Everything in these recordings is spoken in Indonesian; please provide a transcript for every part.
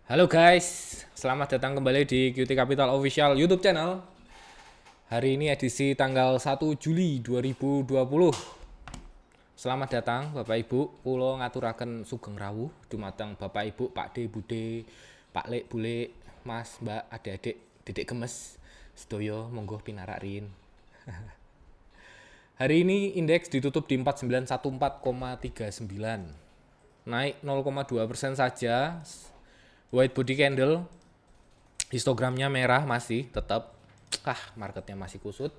Halo guys, selamat datang kembali di QT Capital Official YouTube channel. Hari ini edisi tanggal 1 Juli 2020. Selamat datang Bapak Ibu, kula ngaturaken sugeng rawuh dumateng Bapak Ibu, Pak D, Bude, Pak Lek, Bule, Mas, Mbak, adik-adik, Dedek Gemes, sedaya monggo pinarak rin. Hari ini indeks ditutup di 4914,39. Naik 0,2% saja. White body candle, histogramnya merah masih tetap. Marketnya masih kusut.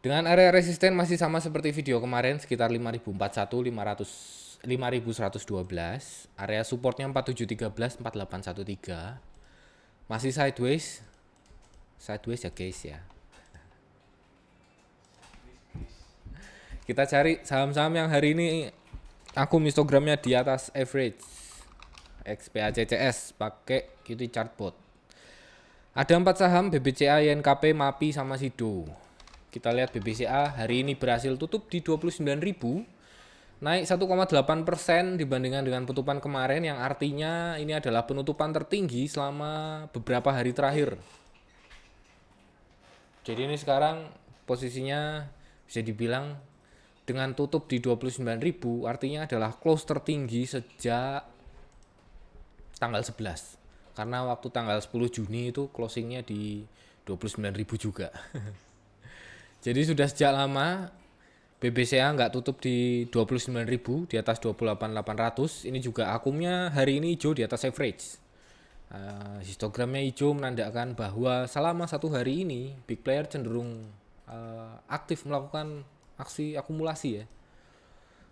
Dengan area resisten masih sama seperti video kemarin sekitar 5041, 5112. Area supportnya 4713, 4813. Masih sideways. Sideways ya guys ya. Kita cari saham-saham yang hari ini aku histogramnya di atas average. XPACCS pakai QT Chartbot. Ada 4 saham BBCA, YNKP, MAPI sama SIDO. Kita lihat BBCA hari ini berhasil tutup di 29.000, naik 1,8% dibandingkan dengan penutupan kemarin, yang artinya ini adalah penutupan tertinggi selama beberapa hari terakhir. Jadi ini sekarang posisinya bisa dibilang dengan tutup di 29.000 artinya adalah close tertinggi sejak tanggal 11. Karena waktu tanggal 10 Juni itu closingnya di 29.000 juga. Jadi sudah sejak lama BBCA nggak tutup di 29.000, di atas 28.800. Ini juga akumnya hari ini hijau di atas average. Histogramnya hijau menandakan bahwa selama satu hari ini big player cenderung aktif melakukan aksi akumulasi ya.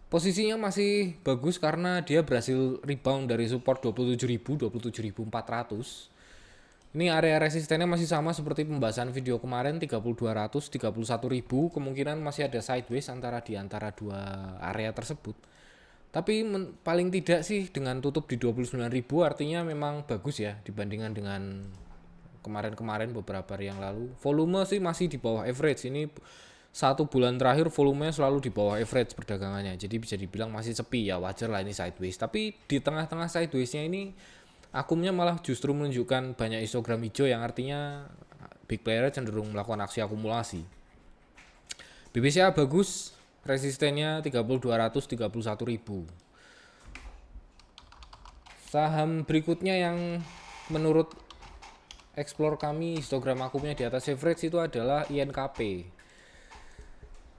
Posisinya masih bagus karena dia berhasil rebound dari support 27.000, 27.400. Ini area resistennya masih sama seperti pembahasan video kemarin, 30.200, 31.000. Kemungkinan masih ada sideways di antara dua area tersebut. Tapi paling tidak sih dengan tutup di 29.000 artinya memang bagus ya dibandingkan dengan kemarin-kemarin beberapa hari yang lalu. Volume sih masih di bawah average. Ini satu bulan terakhir volumenya selalu di bawah average perdagangannya, jadi bisa dibilang masih sepi ya, wajar lah ini sideways. Tapi di tengah-tengah sidewaysnya ini akumnya malah justru menunjukkan banyak histogram hijau, yang artinya big player cenderung melakukan aksi akumulasi. BBCA bagus, resistennya 30.200, 31.000. Saham berikutnya yang menurut explore kami histogram akumnya di atas average itu adalah INKP.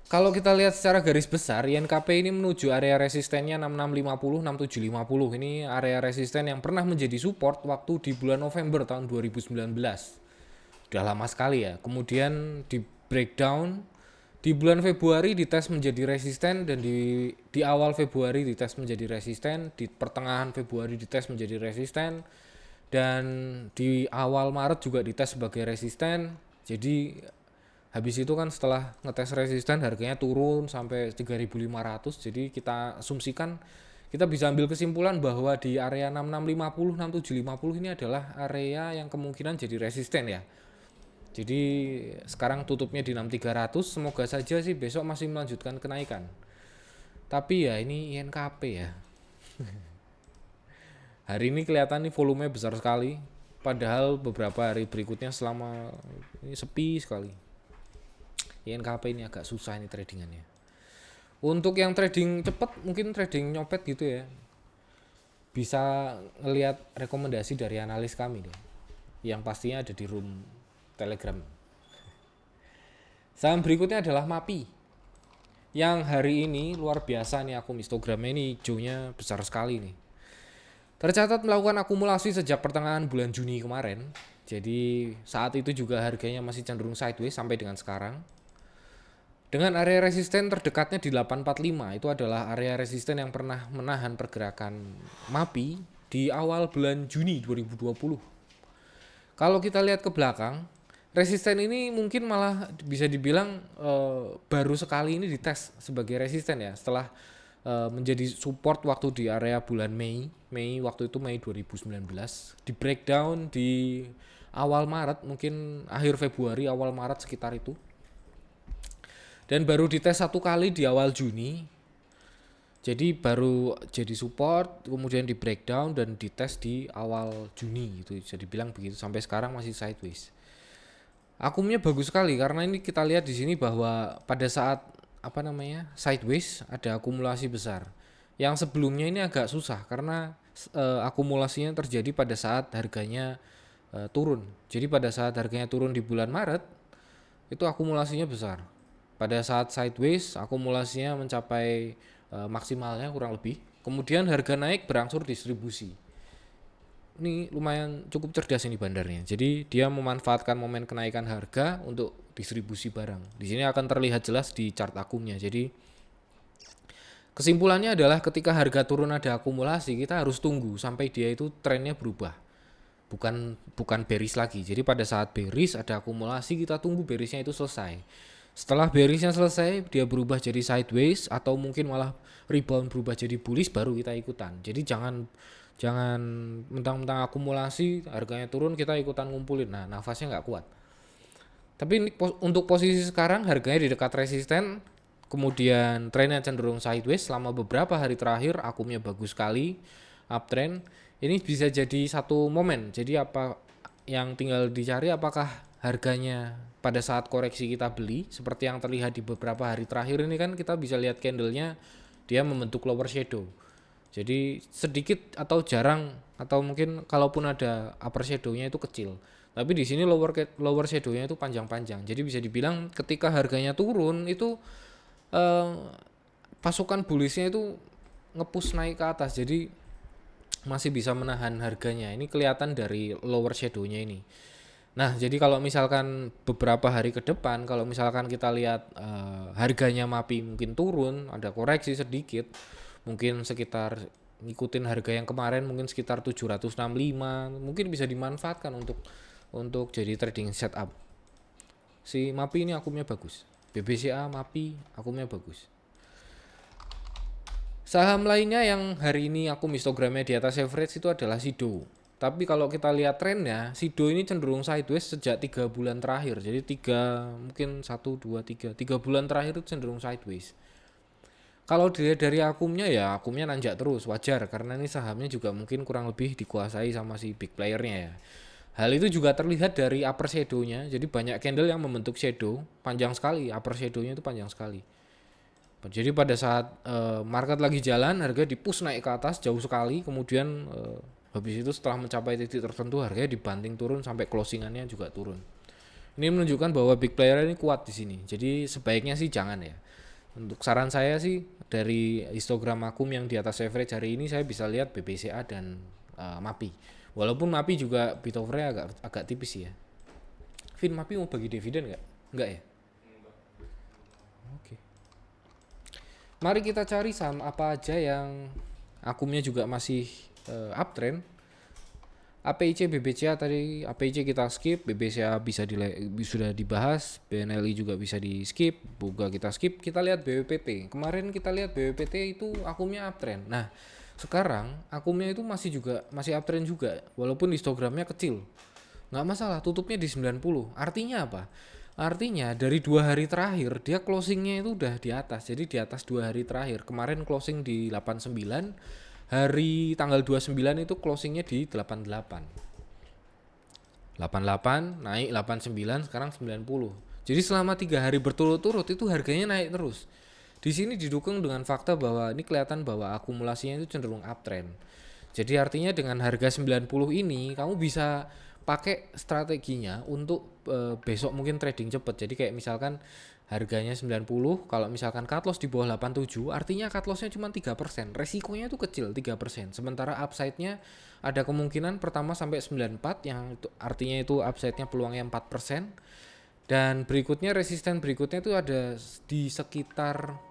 Kalau kita lihat secara garis besar, INKP ini menuju area resistennya 6650, 6750. Ini area resisten yang pernah menjadi support waktu di bulan November tahun 2019. Sudah lama sekali ya. Kemudian di breakdown di bulan Februari dites menjadi resisten, dan di awal Februari dites menjadi resisten, di pertengahan Februari dites menjadi resisten, dan di awal Maret juga dites sebagai resisten. Jadi habis itu kan setelah ngetes resisten harganya turun sampai 3.500. Jadi kita asumsikan, kita bisa ambil kesimpulan bahwa di area 6650, 6750 ini adalah area yang kemungkinan jadi resisten ya. Jadi sekarang tutupnya di 6300, semoga saja sih besok masih melanjutkan kenaikan. Tapi ya ini INKP ya. Hari ini kelihatan nih volume besar sekali, padahal beberapa hari berikutnya selama ini sepi sekali. INKP ini agak susah ini tradingannya. Untuk yang trading cepat, mungkin trading nyopet gitu ya, bisa ngelihat rekomendasi dari analis kami deh, yang pastinya ada di room Telegram. Saham berikutnya adalah MAPI, yang hari ini luar biasa nih, akun histogramnya ini hijaunya besar sekali nih. Tercatat melakukan akumulasi sejak pertengahan bulan Juni kemarin. Jadi saat itu juga harganya masih cenderung sideways sampai dengan sekarang. Dengan area resisten terdekatnya di 845, itu adalah area resisten yang pernah menahan pergerakan MAPI di awal bulan Juni 2020. Kalau kita lihat ke belakang, resisten ini mungkin malah bisa dibilang baru sekali ini dites sebagai resisten ya, setelah menjadi support waktu di area bulan Mei waktu itu Mei 2019, di breakdown di awal Maret, mungkin akhir Februari awal Maret sekitar itu. Dan baru dites satu kali di awal Juni. Jadi baru jadi support, kemudian di breakdown dan dites di awal Juni gitu. Jadi bilang begitu, sampai sekarang masih sideways. Akumnya bagus sekali karena ini kita lihat di sini bahwa pada saat sideways ada akumulasi besar. Yang sebelumnya ini agak susah karena akumulasinya terjadi pada saat harganya turun. Jadi pada saat harganya turun di bulan Maret itu akumulasinya besar. Pada saat sideways akumulasinya mencapai maksimalnya kurang lebih. Kemudian harga naik berangsur distribusi. Ini lumayan cukup cerdas ini bandarnya. Jadi dia memanfaatkan momen kenaikan harga untuk distribusi barang. Di sini akan terlihat jelas di chart akumnya. Jadi kesimpulannya adalah ketika harga turun ada akumulasi, kita harus tunggu sampai dia itu trennya berubah. Bukan bearish lagi. Jadi pada saat bearish ada akumulasi, kita tunggu bearishnya itu selesai. Setelah bearishnya selesai, dia berubah jadi sideways atau mungkin malah rebound berubah jadi bullish, baru kita ikutan. Jadi jangan mentang-mentang akumulasi harganya turun kita ikutan ngumpulin. Nah, nafasnya nggak kuat. Tapi untuk posisi sekarang harganya di dekat resisten, kemudian trennya cenderung sideways selama beberapa hari terakhir, akumnya bagus sekali, uptrend. Ini bisa jadi satu momen. Jadi apa yang tinggal dicari, apakah harganya pada saat koreksi kita beli, seperti yang terlihat di beberapa hari terakhir ini kan kita bisa lihat candlenya dia membentuk lower shadow. Jadi sedikit atau jarang atau mungkin kalaupun ada upper shadow-nya itu kecil. Tapi di sini lower shadow-nya itu panjang-panjang. Jadi bisa dibilang ketika harganya turun itu pasukan bullish-nya itu nge-push naik ke atas. Jadi masih bisa menahan harganya. Ini kelihatan dari lower shadow-nya ini. Nah, jadi kalau misalkan beberapa hari ke depan, kalau misalkan kita lihat harganya MAPI mungkin turun, ada koreksi sedikit, mungkin sekitar ngikutin harga yang kemarin mungkin sekitar 765, mungkin bisa dimanfaatkan untuk jadi trading setup. Si MAPI ini akumnya bagus. BBCA MAPI akumnya bagus. Saham lainnya yang hari ini akum histogramnya di atas average itu adalah Sido. Tapi kalau kita lihat trennya, Sido ini cenderung sideways sejak 3 bulan terakhir. Jadi 3 bulan terakhir itu cenderung sideways. Kalau dilihat dari akumnya ya akumnya nanjak terus, wajar karena ini sahamnya juga mungkin kurang lebih dikuasai sama si big playernya ya. Hal itu juga terlihat dari upper shadow-nya. Jadi banyak candle yang membentuk shadow panjang sekali, upper shadow-nya itu panjang sekali. Jadi pada saat market lagi jalan, harga di-push naik ke atas jauh sekali, kemudian habis itu setelah mencapai titik tertentu harganya dibanting turun sampai closingannya juga turun. Ini menunjukkan bahwa big player ini kuat di sini. Jadi sebaiknya sih jangan ya. Untuk saran saya sih dari histogram akum yang di atas average hari ini saya bisa lihat BBCA dan MAPI. Walaupun MAPI juga bit overnya agak tipis ya. Vin, MAPI mau bagi dividen nggak? Nggak ya? Oke. Mari kita cari saham apa aja yang akumnya juga masih uptrend. APIC, BBCA tadi APIC kita skip, BBCA sudah dibahas, BNLI juga bisa di skip, Boga kita skip. Kita lihat BWPT. Kemarin kita lihat BWPT itu akumnya uptrend. Nah, sekarang akumnya itu masih uptrend juga, walaupun histogramnya kecil. Nggak masalah, tutupnya di 90. Artinya apa? Artinya dari 2 hari terakhir dia closingnya itu udah di atas. Jadi di atas 2 hari terakhir. Kemarin closing di 89. Hari tanggal 29 itu closingnya di 88 naik 89, sekarang 90. Jadi selama 3 hari berturut-turut itu harganya naik terus. Di sini didukung dengan fakta bahwa ini kelihatan bahwa akumulasinya itu cenderung uptrend. Jadi artinya dengan harga 90 ini kamu bisa pakai strateginya untuk besok mungkin trading cepat. Jadi kayak misalkan harganya 90, kalau misalkan cut loss di bawah 87, artinya cut lossnya cuma 3%, resikonya itu kecil 3%, sementara upside-nya ada kemungkinan pertama sampai 94, yang itu, artinya itu upside-nya peluangnya 4%, dan berikutnya resisten berikutnya itu ada di sekitar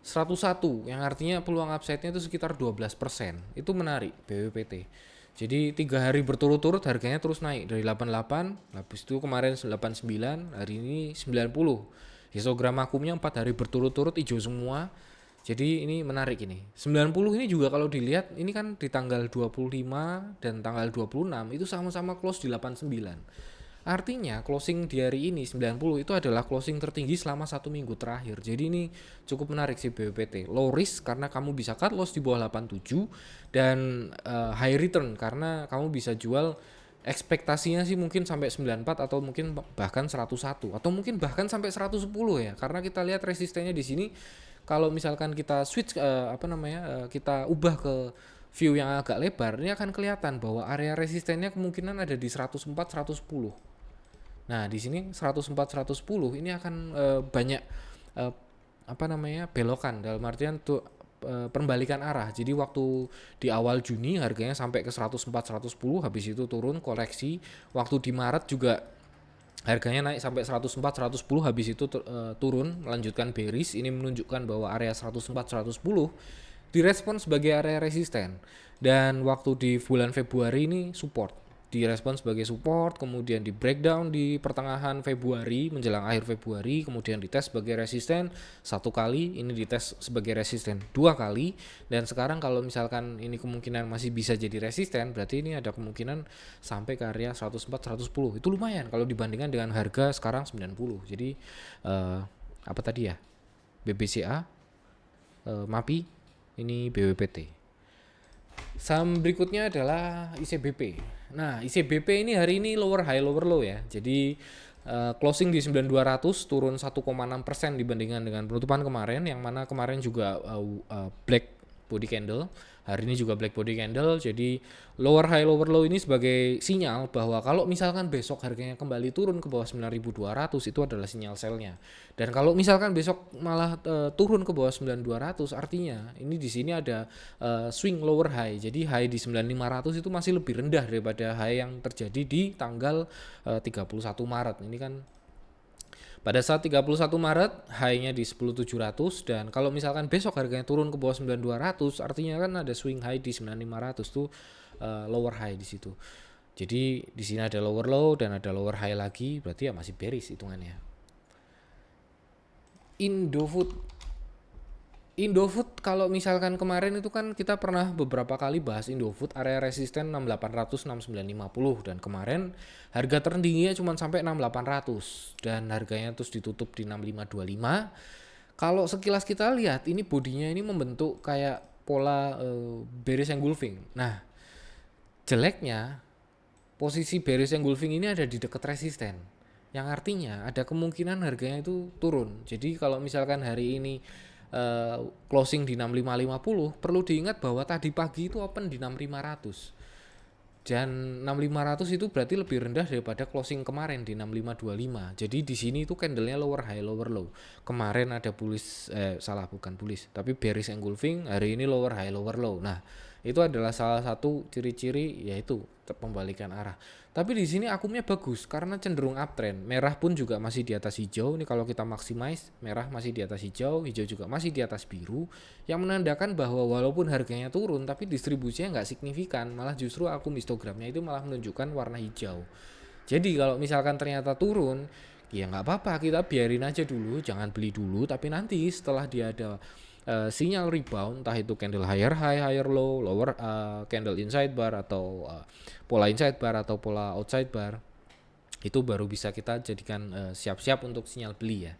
101, yang artinya peluang upside-nya itu sekitar 12%, itu menarik BWPT. Jadi 3 hari berturut-turut harganya terus naik dari 88, habis itu kemarin 89, hari ini 90. Histogram akumnya 4 hari berturut-turut hijau semua. Jadi ini menarik ini. 90 ini juga kalau dilihat ini kan di tanggal 25 dan tanggal 26 itu sama-sama close di 89. Artinya closing di hari ini 90 itu adalah closing tertinggi selama 1 minggu terakhir. Jadi ini cukup menarik sih BWPT. Low risk karena kamu bisa cut loss di bawah 87 dan high return karena kamu bisa jual ekspektasinya sih mungkin sampai 94 atau mungkin bahkan 101 atau mungkin bahkan sampai 110 ya. Karena kita lihat resistennya di sini kalau misalkan kita switch kita ubah ke view yang agak lebar, ini akan kelihatan bahwa area resistennya kemungkinan ada di 104 110. Nah, di sini 104 110 ini akan banyak belokan dalam artian tuh perbalikan arah. Jadi waktu di awal Juni harganya sampai ke 104 110, habis itu turun koreksi. Waktu di Maret juga harganya naik sampai 104 110, habis itu turun melanjutkan bearish. Ini menunjukkan bahwa area 104 110 direspon sebagai area resisten, dan waktu di bulan Februari ini support, direspon sebagai support, kemudian di breakdown di pertengahan Februari menjelang akhir Februari, kemudian dites sebagai resisten 1 kali, ini dites sebagai resisten 2 kali, dan sekarang kalau misalkan ini kemungkinan masih bisa jadi resisten, berarti ini ada kemungkinan sampai ke area 104 110. Itu lumayan kalau dibandingkan dengan harga sekarang 90. Jadi BBCA, MAPI, ini BWPT. Saham berikutnya adalah ICBP. Nah, ICBP ini hari ini lower high lower low ya. Jadi closing di 9200, turun 1,6% dibandingkan dengan penutupan kemarin, yang mana kemarin juga black body candle. Hari ini juga black body candle. Jadi lower high lower low ini sebagai sinyal bahwa kalau misalkan besok harganya kembali turun ke bawah 9200, itu adalah sinyal sell-nya. Dan kalau misalkan besok malah turun ke bawah 9200, artinya ini di sini ada swing lower high. Jadi high di 9500 itu masih lebih rendah daripada high yang terjadi di tanggal 31 Maret. Ini kan pada saat 31 Maret high-nya di 10.700, dan kalau misalkan besok harganya turun ke bawah 9.200, artinya kan ada swing high di 9.500 tuh lower high di situ. Jadi di sini ada lower low dan ada lower high lagi, berarti ya masih bearish hitungannya. Indofood kalau misalkan kemarin itu kan kita pernah beberapa kali bahas Indofood, area resisten 6800 6950, dan kemarin harga tertingginya cuma sampai 6800 dan harganya terus ditutup di 6525. Kalau sekilas kita lihat ini bodinya ini membentuk kayak pola bearish engulfing. Nah, jeleknya posisi bearish engulfing ini ada di dekat resisten, yang artinya ada kemungkinan harganya itu turun. Jadi kalau misalkan hari ini closing di 6550, perlu diingat bahwa tadi pagi itu open di 6500, dan 6500 itu berarti lebih rendah daripada closing kemarin di 6525. Jadi di sini itu candlenya lower high lower low. Kemarin ada bullish bukan bullish tapi bearish engulfing, hari ini lower high lower low. Nah, itu adalah salah satu ciri-ciri, yaitu pembalikan arah. Tapi di sini akumnya bagus karena cenderung uptrend. Merah pun juga masih di atas hijau. Ini kalau kita maximize, merah masih di atas hijau, hijau juga masih di atas biru, yang menandakan bahwa walaupun harganya turun tapi distribusinya nggak signifikan, malah justru akum histogramnya itu malah menunjukkan warna hijau. Jadi kalau misalkan ternyata turun, ya nggak apa-apa, kita biarin aja dulu, jangan beli dulu, tapi nanti setelah dia ada sinyal rebound, entah itu candle higher high, higher low, lower candle inside bar atau pola inside bar atau pola outside bar, itu baru bisa kita jadikan siap-siap untuk sinyal beli ya.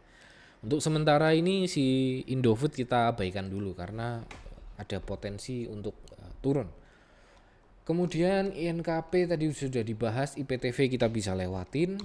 Untuk sementara ini si Indofood kita abaikan dulu karena ada potensi untuk turun. Kemudian INKP tadi sudah dibahas, IPTV kita bisa lewatin.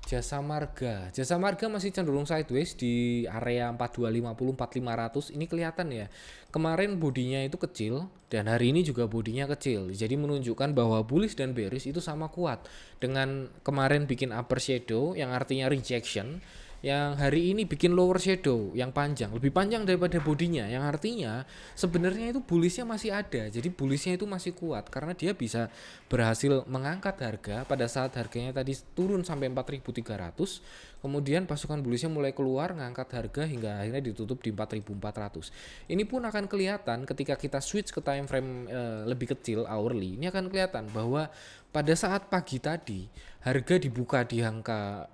Jasa Marga masih cenderung sideways di area 4250 4500. Ini kelihatan ya, kemarin bodinya itu kecil dan hari ini juga bodinya kecil, jadi menunjukkan bahwa bullish dan bearish itu sama kuat. Dengan kemarin bikin upper shadow yang artinya rejection, yang hari ini bikin lower shadow yang panjang, lebih panjang daripada bodinya, yang artinya sebenarnya itu bullishnya masih ada. Jadi bullishnya itu masih kuat karena dia bisa berhasil mengangkat harga pada saat harganya tadi turun sampai 4.300, kemudian pasukan bullishnya mulai keluar ngangkat harga hingga akhirnya ditutup di 4.400. Ini pun akan kelihatan ketika kita switch ke time frame lebih kecil hourly. Ini akan kelihatan bahwa pada saat pagi tadi harga dibuka di angka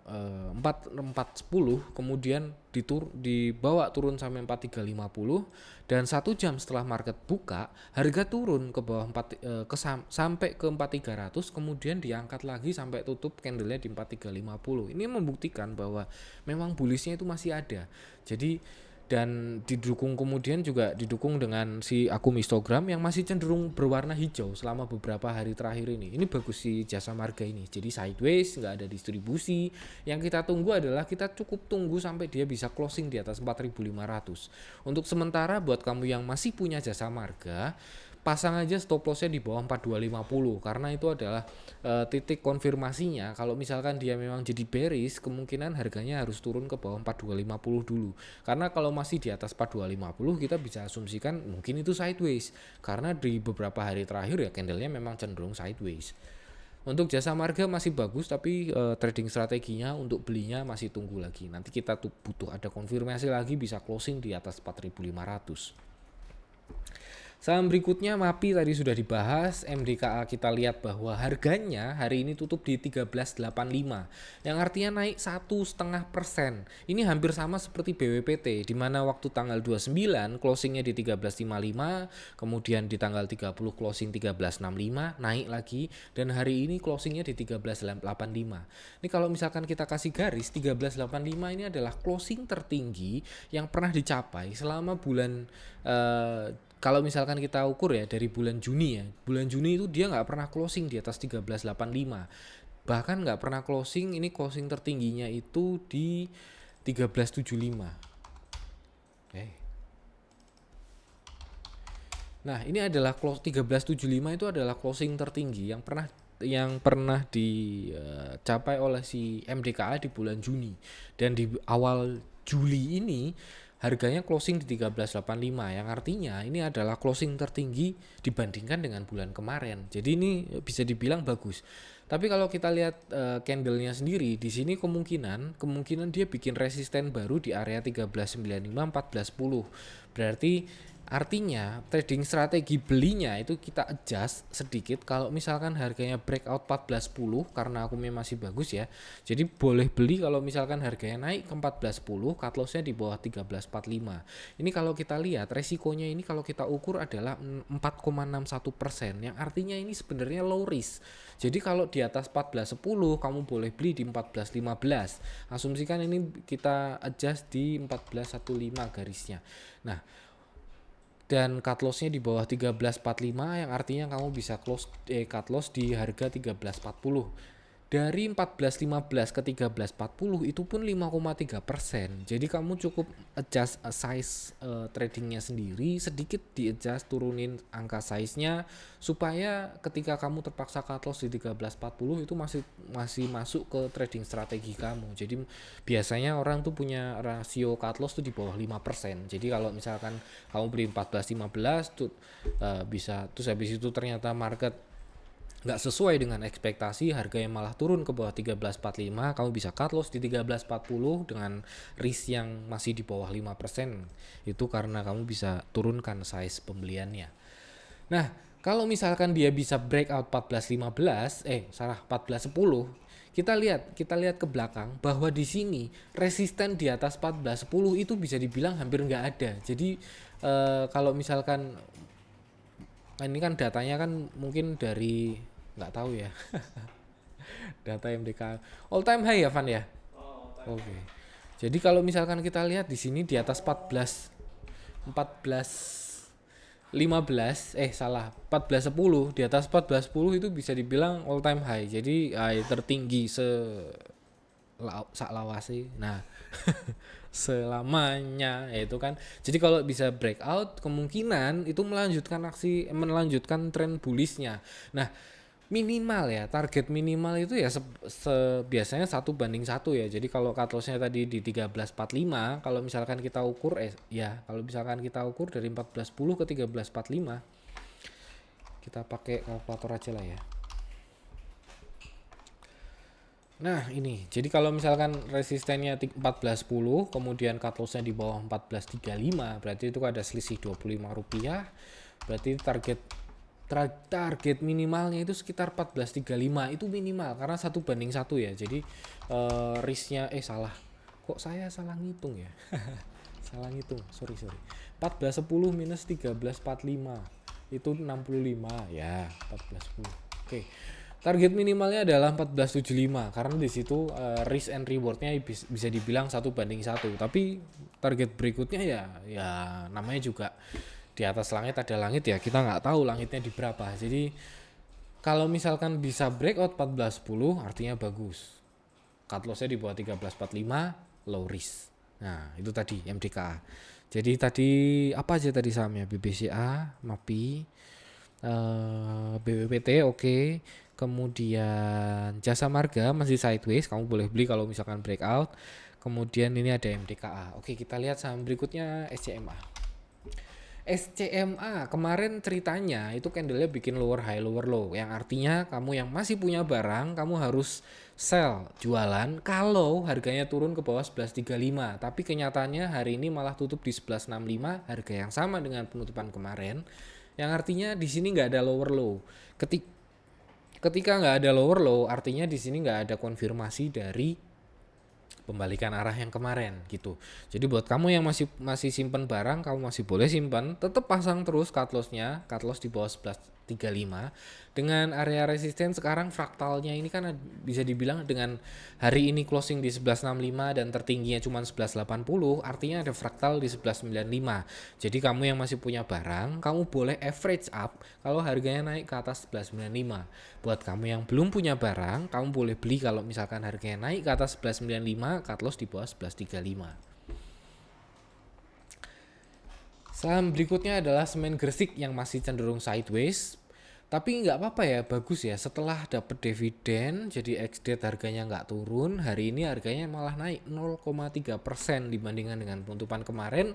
4410, kemudian dibawa turun sampai 4350, dan 1 jam setelah market buka harga turun ke bawah sampai ke 4300, kemudian diangkat lagi sampai tutup candlenya di 4350. Ini membuktikan bahwa memang bullishnya itu masih ada. Jadi dan kemudian juga didukung dengan si akun histogram yang masih cenderung berwarna hijau selama beberapa hari terakhir ini. Ini bagus si jasa marga ini. Jadi sideways, nggak ada distribusi. Yang kita tunggu adalah kita cukup tunggu sampai dia bisa closing di atas 4.500. Untuk sementara buat kamu yang masih punya jasa marga, pasang aja stop lossnya di bawah 4250, karena itu adalah titik konfirmasinya. Kalau misalkan dia memang jadi bearish, kemungkinan harganya harus turun ke bawah 4250 dulu, karena kalau masih di atas 4250 kita bisa asumsikan mungkin itu sideways, karena di beberapa hari terakhir ya candlenya memang cenderung sideways. Untuk jasa marga masih bagus, tapi trading strateginya untuk belinya masih tunggu lagi. Nanti kita butuh ada konfirmasi lagi bisa closing di atas 4500. Saham berikutnya MAPI tadi sudah dibahas. MDKA kita lihat bahwa harganya hari ini tutup di 1385, yang artinya naik 1,5%. Ini hampir sama seperti BWPT, di mana waktu tanggal 29 closingnya di 1355, kemudian di tanggal 30 closing 1365, naik lagi, dan hari ini closingnya di 1385. Ini kalau misalkan kita kasih garis, 1385 ini adalah closing tertinggi yang pernah dicapai selama bulan kalau misalkan kita ukur ya dari bulan Juni ya, bulan Juni itu dia nggak pernah closing di atas 1385, bahkan nggak pernah closing. Ini closing tertingginya itu di 1375. Nah ini adalah 1375 itu adalah closing tertinggi yang pernah dicapai oleh si MDKA di bulan Juni, dan di awal Juli ini harganya closing di 1385, yang artinya ini adalah closing tertinggi dibandingkan dengan bulan kemarin. Jadi ini bisa dibilang bagus. Tapi kalau kita lihat candlenya sendiri, di sini kemungkinan dia bikin resisten baru di area 1395 1410. Berarti artinya trading strategi belinya itu kita adjust sedikit. Kalau misalkan harganya breakout 1410 karena akumnya masih bagus ya, jadi boleh beli kalau misalkan harganya naik ke 1410, cut lossnya di bawah 1345. Ini kalau kita lihat resikonya ini kalau kita ukur adalah 4,61%, yang artinya ini sebenarnya low risk. Jadi kalau di atas 1410 kamu boleh beli di 1415. Asumsikan ini kita adjust di 1415 garisnya. Nah, dan cut loss-nya di bawah 1345, yang artinya kamu bisa cut loss di harga 1340. Dari 1415 ke 1340 itu pun 5,3%. Jadi kamu cukup adjust size tradingnya sendiri, sedikit di adjust, turunin angka size-nya supaya ketika kamu terpaksa cut loss di 1340 itu masih masuk ke trading strategi kamu. Jadi biasanya orang tuh punya rasio cut loss tuh di bawah 5%. Jadi kalau misalkan kamu beli 1415 tuh bisa, terus habis itu ternyata market nggak sesuai dengan ekspektasi, harganya malah turun ke bawah 1345, kamu bisa cut loss di 1340 dengan risk yang masih di bawah 5%. Itu karena kamu bisa turunkan size pembeliannya. Nah, kalau misalkan dia bisa breakout 1410, kita lihat ke belakang bahwa di sini resisten di atas 1410 itu bisa dibilang hampir nggak ada. Jadi kalau misalkan ini kan datanya kan mungkin dari nggak tahu ya data MDK all time high ya Van ya. Oke. Jadi kalau misalkan kita lihat di sini di atas 1410 di atas 1410 itu bisa dibilang all time high. Jadi tertinggi saklawase. Nah, selamanya yaitu kan. Jadi kalau bisa breakout kemungkinan itu melanjutkan tren bullishnya. Nah, minimal ya, target minimal itu ya biasanya 1:1 ya. Jadi kalau cut loss-nya tadi di 1345, kalau misalkan kita ukur dari 1410 ke 1345, kita pakai kalkulator aja lah ya. Nah ini, jadi kalau misalkan resistennya 1410, kemudian cut loss-nya di bawah 1435, berarti itu ada selisih Rp25. Berarti target minimalnya itu sekitar 14.35 itu minimal karena 1:1 ya. Jadi risknya salah. Kok saya salah ngitung ya? Salah ngitung. Sorry. 14.10 minus 13.45 itu 65 ya, 14.10. Oke. Target minimalnya adalah 14.75 karena di situ risk and rewardnya bisa dibilang 1:1. Tapi target berikutnya ya namanya juga di atas langit ada langit ya, kita nggak tahu langitnya di berapa. Jadi kalau misalkan bisa breakout 14.10 artinya bagus. Cut lossnya di bawah 13.45 low risk. Nah itu tadi MDKA. Jadi tadi apa aja tadi sahamnya? BBCA, MAPI, BBPT oke. Kemudian Jasa Marga masih sideways, kamu boleh beli kalau misalkan breakout. Kemudian ini ada MDKA. Oke, kita lihat saham berikutnya SCMA. SCMA kemarin ceritanya itu candlenya bikin lower high lower low, yang artinya kamu yang masih punya barang kamu harus sell jualan kalau harganya turun ke bawah 11.35. Tapi kenyataannya hari ini malah tutup di 11.65, harga yang sama dengan penutupan kemarin, yang artinya di sini nggak ada lower low. Ketika nggak ada lower low artinya di sini nggak ada konfirmasi dari pembalikan arah yang kemarin gitu. Jadi buat kamu yang masih simpen barang, kamu masih boleh simpan, tetap pasang terus cut loss-nya, cut loss di bawah 11.35 dengan area resisten. Sekarang fraktalnya ini kan bisa dibilang dengan hari ini closing di 11.65 dan tertingginya cuma 11.80, artinya ada fraktal di 11.95. Jadi kamu yang masih punya barang, kamu boleh average up kalau harganya naik ke atas 11.95. Buat kamu yang belum punya barang, kamu boleh beli kalau misalkan harganya naik ke atas 11.95, cut loss di bawah 11.35. Saham berikutnya adalah Semen Gresik yang masih cenderung sideways. Tapi nggak apa-apa ya, bagus ya. Setelah dapat dividen, jadi ex-date harganya nggak turun. Hari ini harganya malah naik 0,3% dibandingkan dengan penutupan kemarin.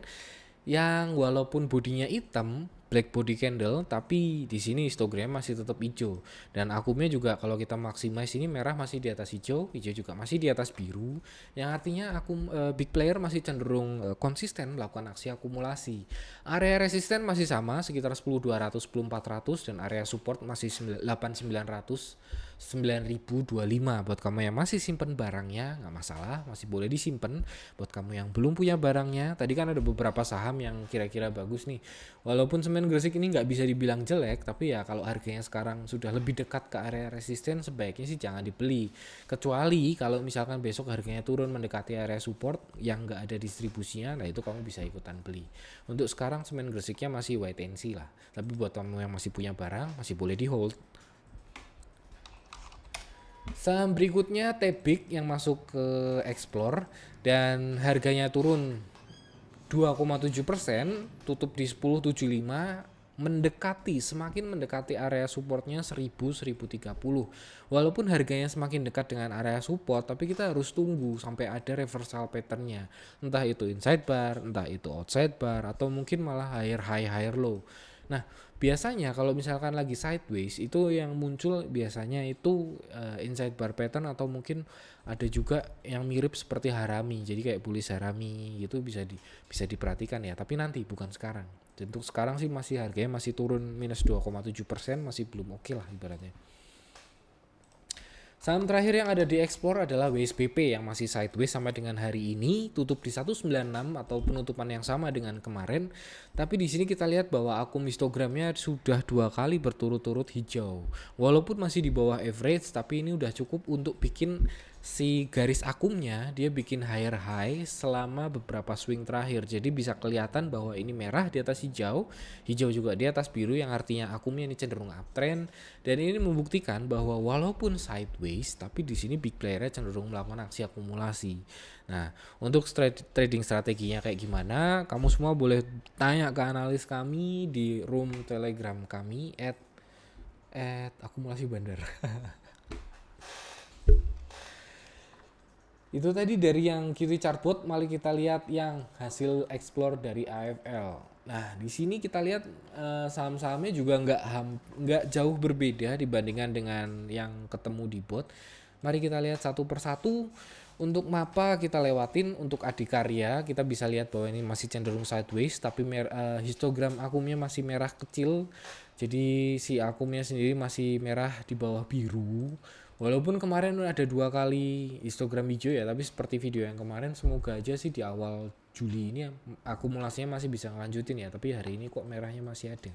Yang walaupun bodinya hitam, black body candle, tapi di sini histogram masih tetap hijau. Dan akumnya juga kalau kita maximize ini merah masih di atas hijau juga masih di atas biru. Yang artinya akum big player masih cenderung konsisten melakukan aksi akumulasi. Area resisten masih sama sekitar 10.200, 10.400 dan area support masih 8.900, 9.025. Buat kamu yang masih simpen barangnya nggak masalah, masih boleh disimpan. Buat kamu yang belum punya barangnya, tadi kan ada beberapa saham yang kira-kira bagus nih. Walaupun Semen Gresik ini nggak bisa dibilang jelek, tapi ya kalau harganya sekarang sudah lebih dekat ke area resisten, sebaiknya sih jangan dibeli. Kecuali kalau misalkan besok harganya turun mendekati area support yang nggak ada distribusinya, nah itu kamu bisa ikutan beli. Untuk sekarang Semen Gresiknya masih wait and see lah. Tapi buat kamu yang masih punya barang, masih boleh di hold. Saham berikutnya Tebik yang masuk ke Explore dan harganya turun 2,7%, tutup di 10.75, semakin mendekati area supportnya 1030. Walaupun harganya semakin dekat dengan area support, tapi kita harus tunggu sampai ada reversal patternnya. Entah itu inside bar, entah itu outside bar, atau mungkin malah higher high higher low. Nah, biasanya kalau misalkan lagi sideways itu yang muncul biasanya itu inside bar pattern atau mungkin ada juga yang mirip seperti harami. Jadi kayak bullish harami gitu bisa diperhatikan ya, tapi nanti bukan sekarang. Dan untuk sekarang sih masih harganya masih turun minus 2,7%, masih belum oke lah ibaratnya. Saham terakhir yang ada di Explore adalah WSBP yang masih sideways sampai dengan hari ini, tutup di 196 atau penutupan yang sama dengan kemarin. Tapi di sini kita lihat bahwa akum histogramnya sudah 2 kali berturut-turut hijau. Walaupun masih di bawah average, tapi ini udah cukup untuk bikin si garis akumnya dia bikin higher high selama beberapa swing terakhir. Jadi bisa kelihatan bahwa ini merah di atas hijau, hijau juga di atas biru, yang artinya akumnya ini cenderung uptrend. Dan ini membuktikan bahwa walaupun sideways, tapi di sini big player-nya cenderung melakukan aksi akumulasi. Nah, untuk trading strateginya kayak gimana? Kamu semua boleh tanya ke analis kami di room Telegram kami at akumulasi bandar. Itu tadi dari yang kiri chartboard, mari kita lihat yang hasil explore dari AFL. Nah, di sini kita lihat saham-sahamnya juga nggak jauh berbeda dibandingkan dengan yang ketemu di bot. Mari kita lihat satu persatu. Untuk MAPA kita lewatin, untuk Adikarya kita bisa lihat bahwa ini masih cenderung sideways, tapi histogram akumnya masih merah kecil Jadi si akumnya sendiri masih merah di bawah biru. Walaupun kemarin ada 2 kali histogram hijau ya, tapi seperti video yang kemarin, semoga aja sih di awal Juli ini akumulasinya masih bisa ngelanjutin ya. Tapi hari ini kok merahnya masih ada.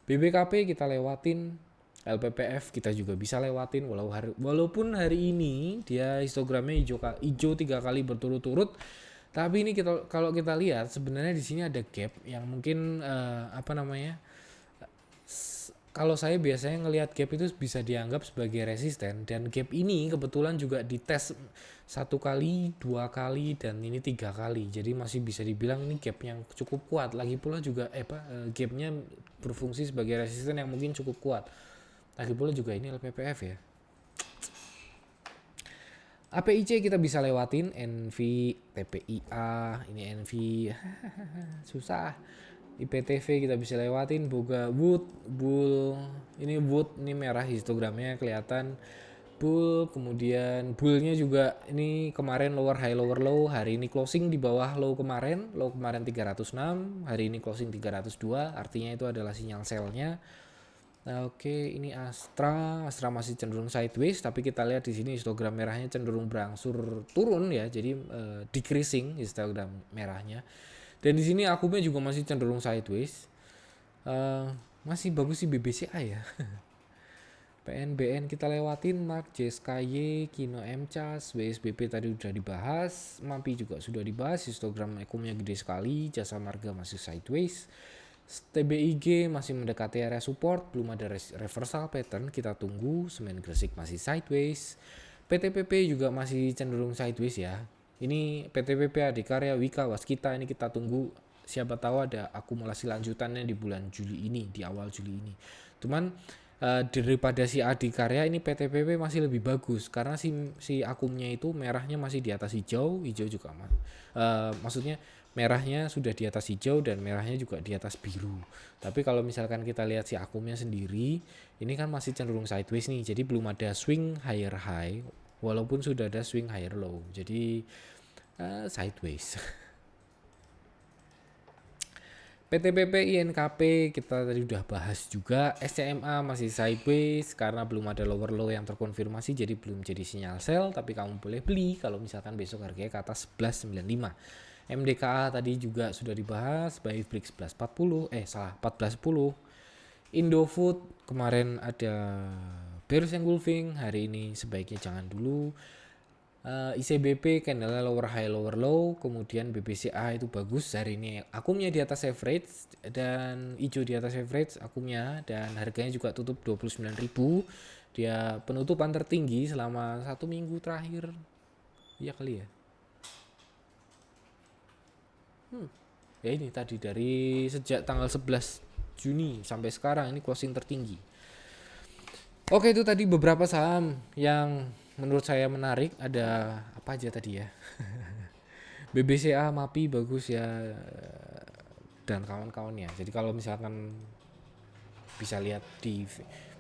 BBKP kita lewatin, LPPF kita juga bisa lewatin, walaupun hari ini dia histogramnya hijau 3 kali berturut-turut. Tapi ini kalau kita lihat sebenarnya di sini ada gap yang mungkin kalau saya biasanya ngelihat gap itu bisa dianggap sebagai resisten, dan gap ini kebetulan juga dites 1 kali, 2 kali, dan ini 3 kali. Jadi masih bisa dibilang ini gap yang cukup kuat. Lagi pula juga gapnya berfungsi sebagai resisten yang mungkin cukup kuat. Lagi pula juga ini LPPF ya. APIC kita bisa lewatin, NV, TPIA, ini NV susah. IPTV kita bisa lewatin, Boga Wood, Bull, ini Wood, ini merah histogramnya kelihatan. Bull, kemudian bullnya juga ini kemarin lower high lower low, hari ini closing di bawah low kemarin 306, hari ini closing 302, artinya itu adalah sinyal sell-nya. Nah, oke, ini Astra masih cenderung sideways, tapi kita lihat di sini histogram merahnya cenderung berangsur turun ya, jadi decreasing histogram merahnya. Dan di sini akumnya juga masih cenderung sideways. Masih bagus sih BBCA ya. PNBN kita lewatin, Mark, JSKY, Kino MCAS, WSBP tadi udah dibahas, MAPI juga sudah dibahas, histogram akumnya gede sekali, Jasa Marga masih sideways. TBIG masih mendekati area support, belum ada reversal pattern, kita tunggu. Semen Gresik masih sideways. PTPP juga masih cenderung sideways ya. Ini PTPP, Adikarya, Wika, Waskita, ini kita tunggu. Siapa tahu ada akumulasi lanjutannya di bulan Juli ini, di awal Juli ini. Cuman daripada si Adikarya, ini PTPP masih lebih bagus karena si akumnya itu merahnya masih di atas hijau juga maksudnya merahnya sudah di atas hijau dan merahnya juga di atas biru. Tapi kalau misalkan kita lihat si akumnya sendiri, ini kan masih cenderung sideways nih, jadi belum ada swing higher high walaupun sudah ada swing higher low, jadi sideways. PTPP, INKP kita tadi udah bahas juga. SCMA masih sideways karena belum ada lower low yang terkonfirmasi, jadi belum jadi sinyal sell, tapi kamu boleh beli kalau misalkan besok harganya ke atas 11.95. MDKA tadi juga sudah dibahas, buy break 14.10, 14.10. Indofood kemarin ada bearish engulfing, hari ini sebaiknya jangan dulu. ICBP candle lower high lower low, kemudian BBCA itu bagus hari ini, akumnya di atas average dan hijau di atas average akumnya, dan harganya juga tutup 29.000. Dia penutupan tertinggi selama 1 minggu terakhir ya kali ya. Ya ini tadi dari sejak tanggal 11 Juni sampai sekarang ini closing tertinggi. Oke, itu tadi beberapa saham yang menurut saya menarik. Ada apa aja tadi ya? BBCA, MAPI bagus ya, dan kawan-kawannya. Jadi kalau misalkan bisa lihat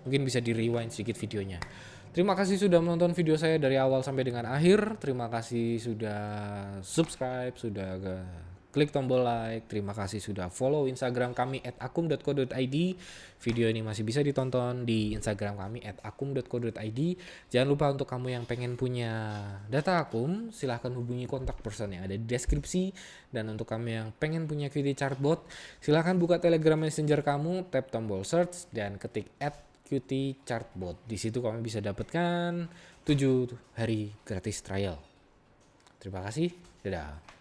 mungkin bisa di rewind sedikit videonya. Terima kasih sudah menonton video saya dari awal sampai dengan akhir. Terima kasih sudah subscribe, sudah klik tombol like. Terima kasih sudah follow Instagram kami @akum.co.id. Video ini masih bisa ditonton di Instagram kami @akum.co.id. Jangan lupa untuk kamu yang pengen punya data akum, silahkan hubungi kontak person yang ada di deskripsi. Dan untuk kamu yang pengen punya QT Chartbot, silahkan buka Telegram Messenger kamu, tap tombol search dan ketik @QT Chartbot. Di situ kamu bisa dapatkan 7 hari gratis trial. Terima kasih. Dadah.